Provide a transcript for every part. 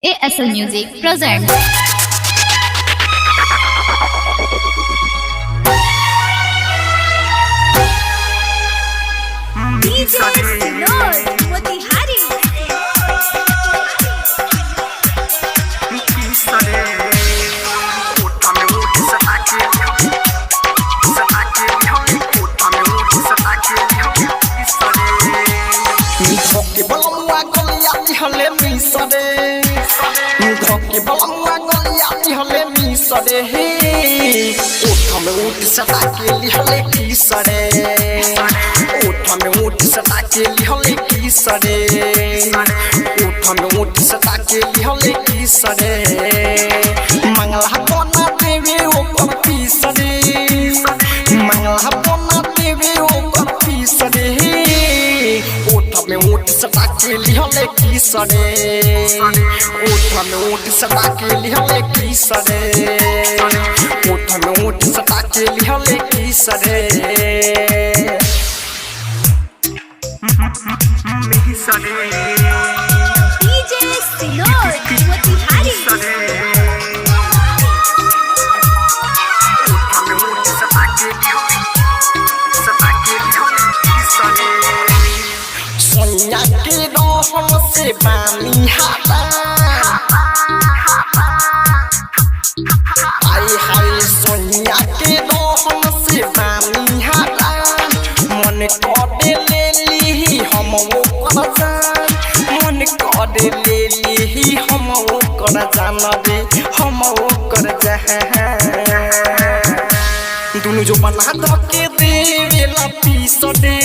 ASL Music presents. हले मिसरे हे ओठ में ऊँट सटा के लिहले किसरे ओठ में ऊँट सटा के लिहले किसरे ओठ में ऊँट सटा के लिहले किसरे मंगला बना देवे ओकर पिसरे मंगला बना देवे ओकर पिसरे ओठ में ऊँट सटा के लिहले किसरे ओठ में ऊँट सटा के लिहले किसरे ओठ में ऊँट सटा के लिहले किसरे DJ Sinor Motihari सोनिया के रोहन से बानी हाता आई हाय सोनिया के रोहन से बानी हाता मन कोडे ले ली हम वो कर जान मन कोडे ले ली हम वो कर जान रे हम वो कर जान दुनु जो बना धके देवे ला पीस दे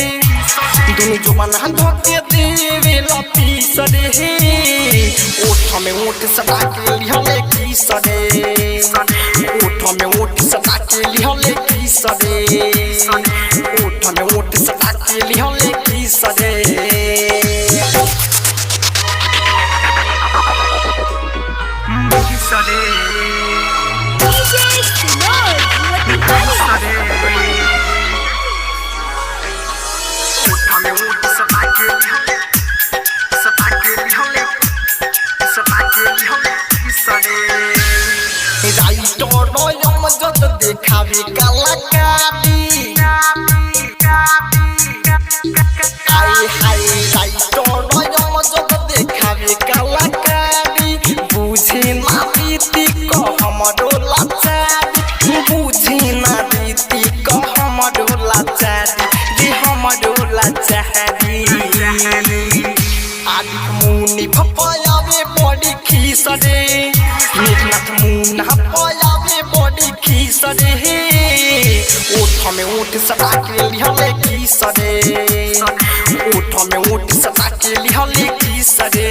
दुनु जो बना धके देवे ला पीस दे ओठ में ऊँट सटा के लिहले किस दे ओठ में ऊँट सटा के लिहले किस दे ओठ में ऊँट सटा के लिहले किस दे DJ Sinor Motihari देखावे कलाकारी आई हाय राइटो रयम जब देखावे कलाकारी बुझे ना रीति को हमरो लाचारी बुझे ना रीति को हमरो लाचारी दे हमरो लाचारी आदि मुनि भपायावे बड़ी खीसरे मेघनाथ मुना भपायावे बड़ी खीसरे ओठ में ऊँट सटा के लिहले किसरे ओठ में ऊँट सटा के लिहले किसरे